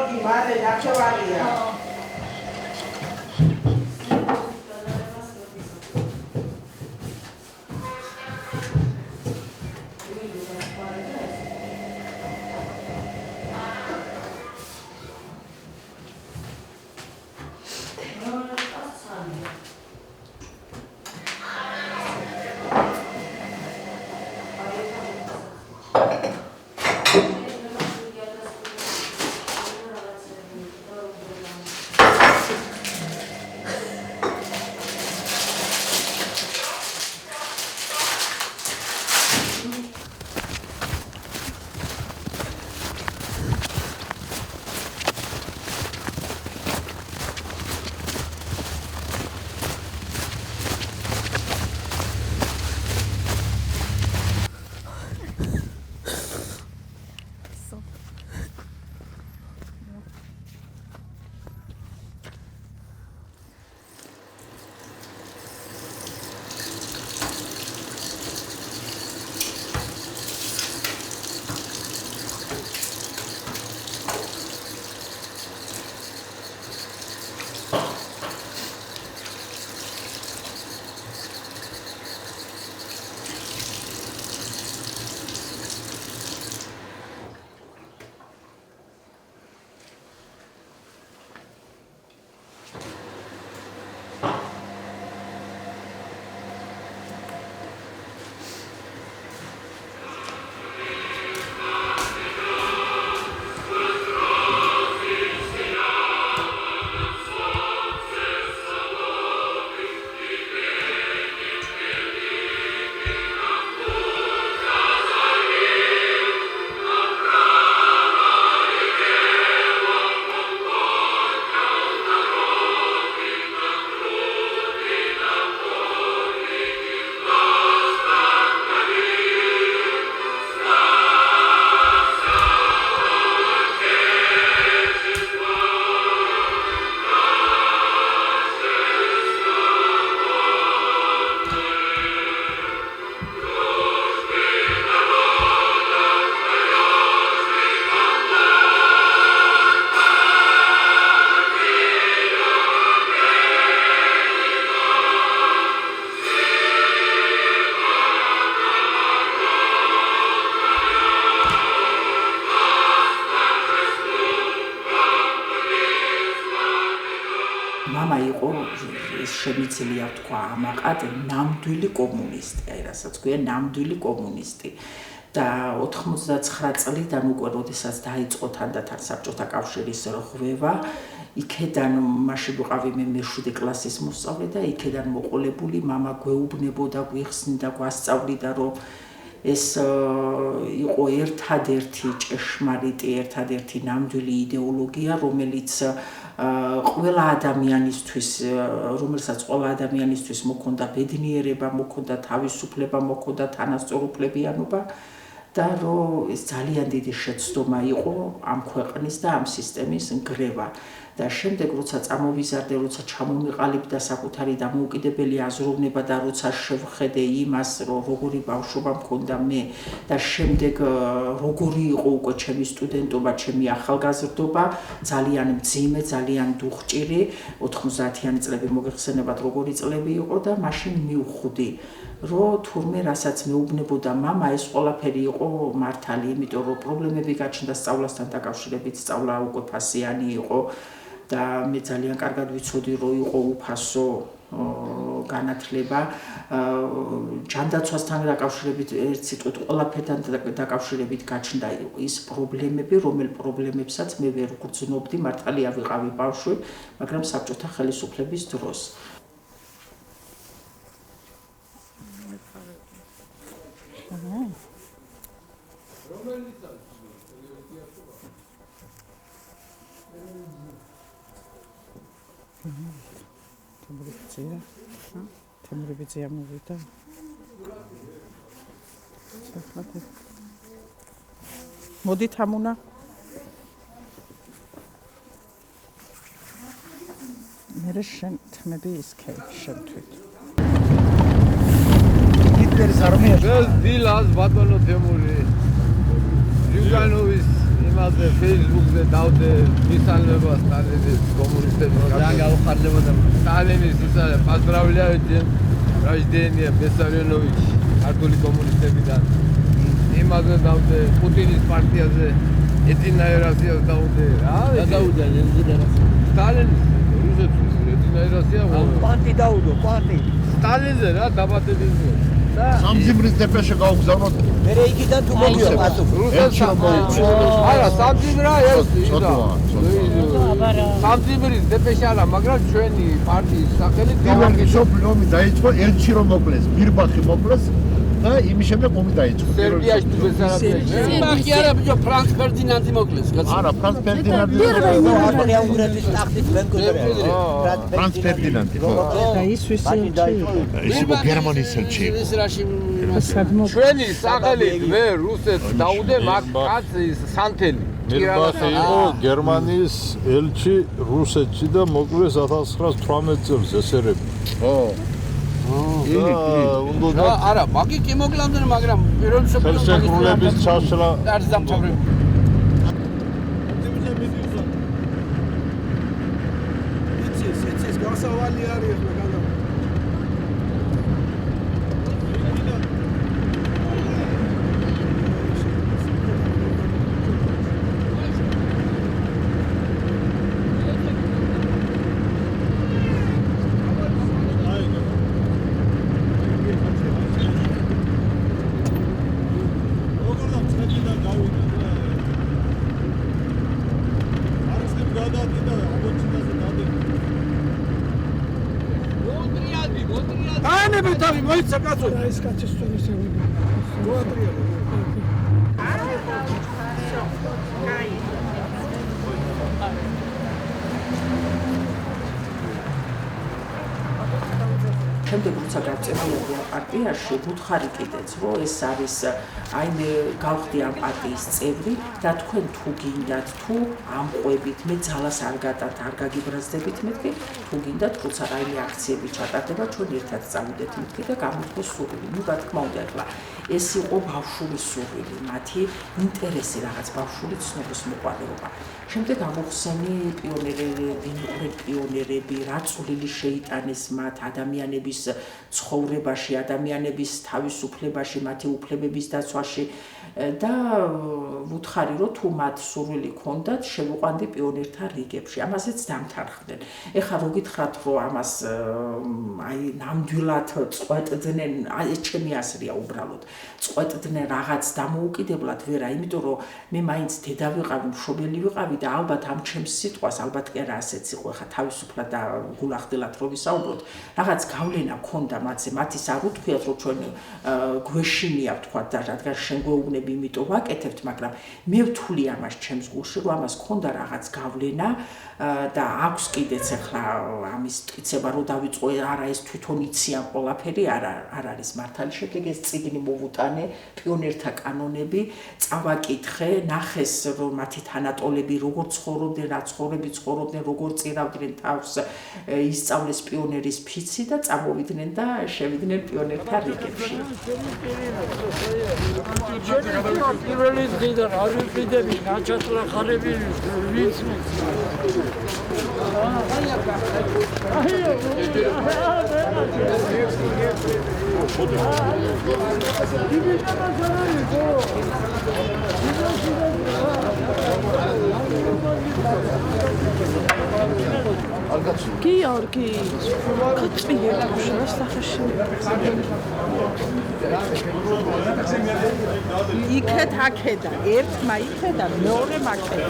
გიორგი მარე ნახევარია. მამა იყო შემიძლია ვთქვა ამაყად ნამდვილი კომუნისტი, აი რასაც ქვია ნამდვილი კომუნისტი. და 99 წლიდან უკვე როდესაც დაიწყო თანდათან საბჭოთა კავშირის რღვევა, იქედან მაშინ ვიყავი მე მე-7 კლასის მოსწავლე და იქედან მოყოლებული მამა გვეუბნებოდა, გვიხსნიდა, გვასწავლიდა, რომ ეს იყო ერთადერთი ჭეშმარიტი, ერთადერთი ნამდვილი იდეოლოგია, რომელიც ყველა ადამიანისთვის, რომელსაც ყველა ადამიანისთვის მოქონდა ბედნიერება, მოქონდა თავისუფლება, მოქონდა თანასწორუფლებიანობა და რომ ეს ძალიან დიდი შეცდომა იყო ამ ქვეყნის და ამ სისტემის ნგრევა. და შემდეგ როცა წამოვიზარდე, როცა ჩამომიყალიბდა საკუთარი დამოუკიდებელი აზროვნება და როცა შევხედე იმას, რომ როგორი ბავშვობა მქონდა მე და შემდეგ როგორი იყო უკვე ჩემი სტუდენტობა, ჩემი ახალგაზრდობა, ძალიან მძიმე, ძალიან დუხჭირი, 90-იანი წლები მოგეხსენებათ როგორი წლები იყო და მაშინ მივხვდი, რომ თურმე რასაც მეუბნებოდა მამა, ეს ყველაფერი იყო მართალი, იმიტომ რომ პრობლემები გაჩნდა სწავლასთან დაკავშირებით, სწავლა უკვე ფასიანი იყო. და მე ძალიან კარგად ვიცოდი, რომ იყო უფასო განათლება, ჯანდაცვასთან დაკავშირებით, ერთ სიტყვით ყველაფერთან დაკავშირებით გაჩნდა ის პრობლემები, რომელ პრობლემებსაც მე ვერ ვგრძნობდი, მართალია ვიყავი ბავშვი, მაგრამ საბჭოთა ხელისუფლების დროს. თემურიბიძე მოვიდა. მოდით ამუნა. მე შენ თმები ის შევთვით. ჰიტლერის არმია. ეს დილას ბატონო თემური. ჟიგანოვის იმაზე Facebook-ზე დავდე მისალმება სტალინის კომუნისტების ძალიან გაუხარდებოდა. სტალინის ისა პაზდრავლია რაჟდენია ბესარიონოვიჩი ქართული კომუნისტებიდან იმაზე დავდე პუტინის პარტიაზე ედინაერასიას დავდე რა დაუდე ედინაერასია სტალინის რუსეთის ედინაერასია პარტი დაუდო პარტი სტალინზე რა დაბადებიო სამძიმრის დეპეშე გაუგზავნოთ მერე იქიდან თუ მოგიო პასუხი არა სამძიმრა ეს სამძიმრის დეპეშე არა მაგრამ ჩვენი პარტიის სახელით პირველი სოფლიო ომი დაიწყო ელჩი რომ მოკლეს მირბახი მოკლეს და იმის შემდეგ ომი დაიწყო სერბიაში თუ ბესარაბიაში მირბახი არა ბიჭო ფრანც ფერდინანდი მოკლეს არა ფრანც ფერდინანდი ავსტრია-უნგრეთის ტახტის მემკვიდრე ფრანც ფერდინანდი ხო და ის ის იყო გერმანიის ელჩი ის რაში ჩვენი სახელით მე რუსეთს დაუდე მაგ კაცის სანთელი მირბახი იყო გერმანიის ელჩი რუსეთში და მოკლეს 1918 წელს ესერები ხო არა მაგი კი მოკლამდე მაგრამ პირველ ხელშეკრულების ჩაშლა არის დამთავრებული იცის გასავალი არის ახლა გადა მოიცა კაცო და ეს კაცი სწორეს აღიდგა მოატრია შემდეგ როცა გავწევია პარტიაში ვუთხარი კიდეც რომ ეს არის აი მე გავხდი ამ პარტიის წევრი და თქვენ თუ გინდათ თუ ამყვებით მე ძალას არ გატართ არ გაგიბრაზდებით მეთქი თუ გინდათ როცა რაიმე აქციები ჩატარდება ჩვენ ერთად წავიდეთ მეთქი და გამოდგეს სურვილი ნუ რა თქმა უნდა ახლა ეს იყო ბავშვური სურვილი მათი ინტერესი რაღაც ბავშვური ცნობის მოყვარეობა შემდეგ ამოხსენი პიონერები რა წვლილი შეიტანეს მათ ადამიანების ცხოვრებაში ადამიანების თავისუფლებაში მათი უფლებების დაცვაში და ვუთხარი რომ თუ მათ სურვილი ჰქონდათ შევიყვანდი პიონერთა რიგებში ამაზეც დამთანხმდნენ ეხლა რო გითხრათ რომ ამას აი ნამდვილად წყვეტდნენ ეს ჩემი აზრია უბრალოდ წყვეტდნენ რაღაც დამოუკიდებლად ვერა იმიტომ რომ მე მაინც დედა ვიყავი მშობელი ვიყავი და ალბათ ამ ჩემს სიტყვას ალბათ კი არა ასეც იყო ეხლა თავისუფლად და გულახდილად რო ვისაუბროთ რაღაც გავლენა ქონდა მათზე მათის არ უთქვიათ რომ ჩვენ გვეშინია თქვა და რადგან შენ გვეუბნები იმიტომ ვაკეთებთ მაგრამ მე ვთვლი ამას ჩემს გულში რომ ამას ქონდა რაღაც გავლენა და აქვს კიდეც ახლა ამის მტკიცება რომ დავიწყო არა ეს თვითონ იციან ყველაფერი არ არის მართალი შემდეგ ეს წიგნი მოვუტანე პიონერთა კანონები წავაკითხე ნახეს რომ მათი თანატოლები როგორ ცხოვრობდნენ რა ცხოვრები ცხოვრობდნენ როგორ წირავდნენ თავს ისწავლეს პიონერის ფიცი და წამოვიდნენ და შევიდნენ პიონერთა რიგებში პირველი დღიდან არ ვიყიდები გაჩათლა ხარები ვიცმის გიორგი კაცია სახეში იქეთ აქედა ერთმა იქედა მეორე მაქედა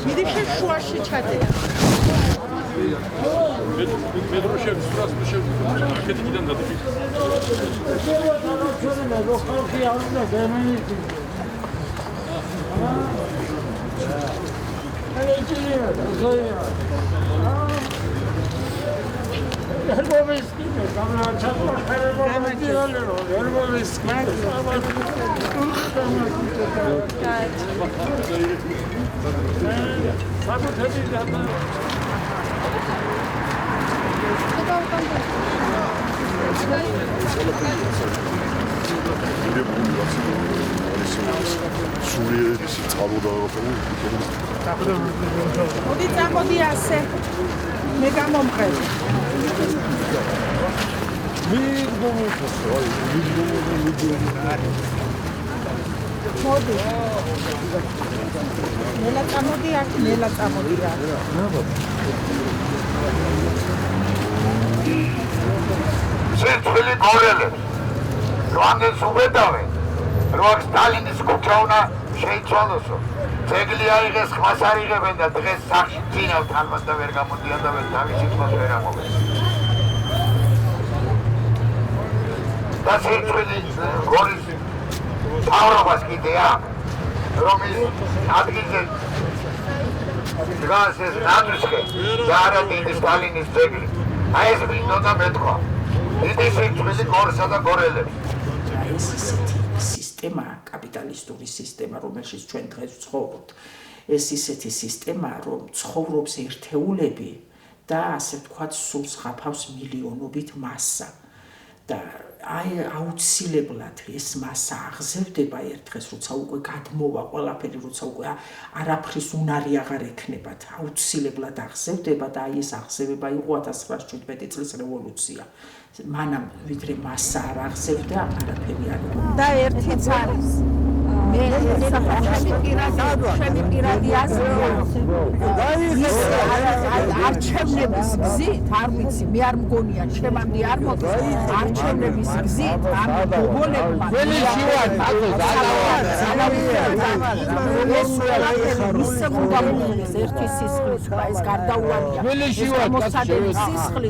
მიდი შუაში ჩადე მე დროშები სურას შევიდე აქედან გადავიდე სულიერის წყალოდაღებული მოდი წამოდი ასე მე გამომყევი მოდი ნელა წამოდი აქ ნელა წამოდი აქ სერტველი გორელებს რვანდეს უბედავე რომ სტალინის ქუჩა უნდა შეიცვალოსო ძეგლი აიღეს ხმას არ იღებენ და დღეს სახში წინავთ ალბათ და ვერ გამოდიან და ვერ თავისი ხმას ვერ ამოვეს და სერტველი გორის მთავრობას კიდე აქვს რომელიც ადგილზე დგას ეს ნატრისხე და არა დიდი სტალინის ძეგლი აი ეს მინდოდა მეთქვა დიდი სერტველი გორსა და გორელებს ეს ისეთი სისტემა, კაპიტალისტური სისტემა, რომელშიც ჩვენ დღეს ვცხოვრობთ, ეს ისეთი სისტემა, რომ ცხოვრობს ერთეულები და ასე ვთქვათ, სულს ხაფავს მილიონობით მასა. და აი აუცილებლად ეს მასა აღზევდება ერთ დღეს, როცა უკვე გადმოვა ყველაფერი, როცა უკვე არაფრის უნარი აღარ ექნებათ, აუცილებლად აღზევდება და აი ეს აღზევება იყო 1917 წლის რევოლუცია. მანამ ვიდრე მასა არ აღზევდა, არაფერი არ იყო. და ერთიც არის მე ჩემი პირადი აზრია არჩევნების გზით არ ვიცი მე არ მგონია ჩემამდე არ მოდის არჩევნების გზით ამ გოგოლებმა ისე უნდა მოხდეს ერთი სისხლის ეს გარდაუვალია მოსადენის სისხლი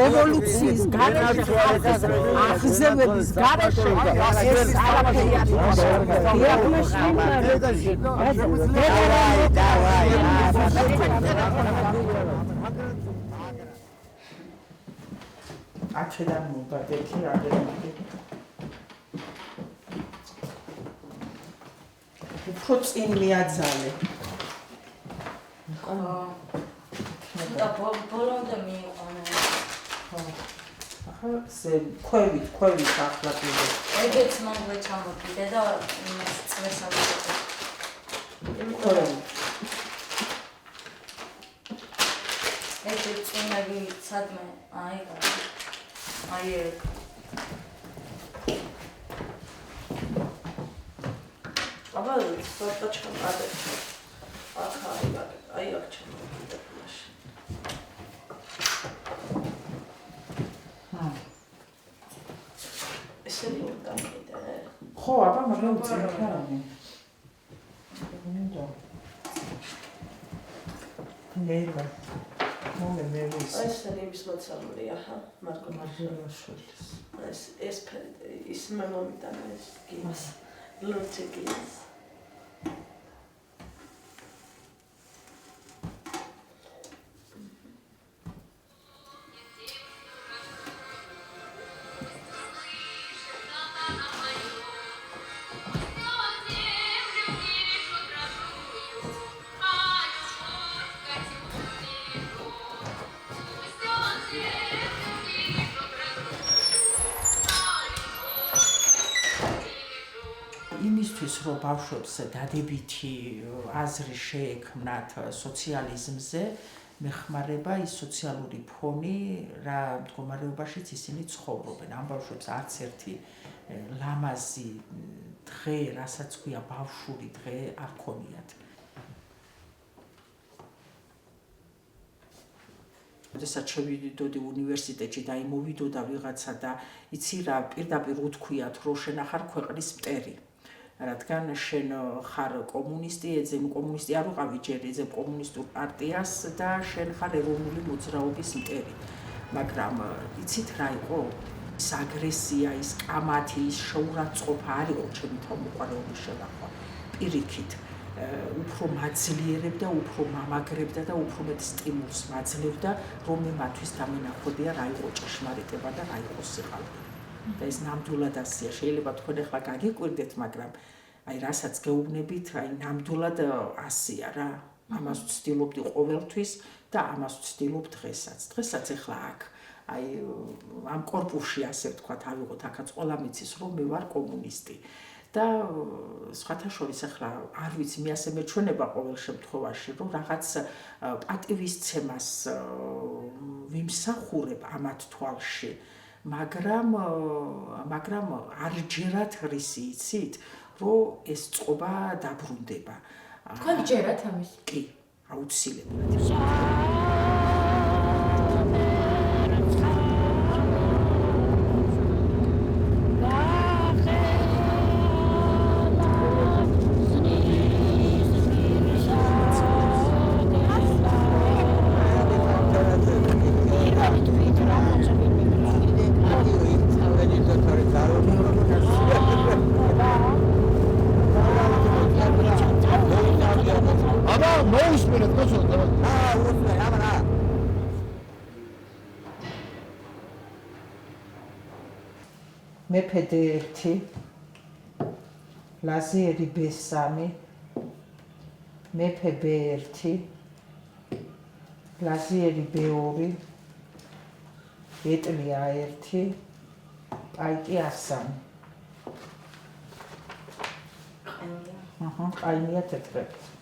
რევოლუციის გარეშე ხალხის აღზევების გარეშე ეს არაფერი არ აქედან მოგადექი აგერმანე უფრო წინ მიაძალე და ბოლომდე მიიყვანე ახლა ზე ქვევით ახლა კიდე ეგეც მოგვე ჩამოკიდე და წვეს ავიღე ეგეც წინები სადმე აი ეგ აბა სოთა ჩამყადე აქ აი აქ ჩამოკიდე მაშინ ესენი უნდა მიდე ხო აბა მაგრამ წინქარანი ნერვა მე ესენი ის მოცემულია ხა მარგოშვილის ეს ის მომიტან ეს გიმას ლოჩეკის იმისთვის რომ ბავშვებს დადებითი აზრი შეექმნათ სოციალიზმზე, მეხმარება ის სოციალური ფონი, რა მდგომარეობაშიც ისინი ცხოვრობენ. ამ ბავშვებს არც ერთი ლამაზი დღე, რასაც ქვია ბავშვური დღე, არ ქონიათ. როდესაც შევიდოდი უნივერსიტეტში და იმოვიდოდა ვიღაცა და იცი რა, პირდაპირ უთქვიათ, რომ შენ ახარ ქვეყნის მტერი. რადგან შენ ხარ კომუნისტი, ეძებ კომუნისტი არ ვიყავი ჯერ, ეძებ კომუნისტურ პარტიას და შენ ხარ ეროვნული მოძრაობის მტერი. მაგრამ იცით რა იყო? ის აგრესია, ის კამათი, ის შეურაცხყოფა არ იყო ჩემი თავმოყარეობის შენახვა. პირიქით, უფრო მაძლიერებდა, უფრო მამაგრებდა და უფრო მეტ სტიმულს მაძლევდა, რომ მათთვის დამენახებია რა იყო ჭეშმარიტება და რა იყო სიყალბე. და ეს ნამდვილად ასია. შეიძლება თქვენ ახლა გაგიკვირდეთ, მაგრამ აი რასაც გეუბნებით, აი ნამდვილად ასია რა. ამას ვცდილობდი ყოველთვის და ამას ვცდილობ დღესაც. დღესაც ახლა აქ აი ამ კორპუსში ასე ვთქვათ, ავიღოთ აქაც ყველა მიცის, რომ მე ვარ კომუნისტი. და სხვათა შორის ახლა არ ვიცი, მე ასე მეჩვენება ყოველ შემთხვევაში, რომ რაღაც პატივისცემას ვიმსახურებ ამათ თვალში, მაგრამ არ ჯერათ რისი იცით, რომ ეს წყობა დაბრუნდება. თქვენ ჯერათ ამის? კი, აუცილებლად. მეფე D1, ლაზიერი B3, მეფე B1, ლაზიერი B2, ეტლი A1, პაიტი A3. ყაინია თეთრები.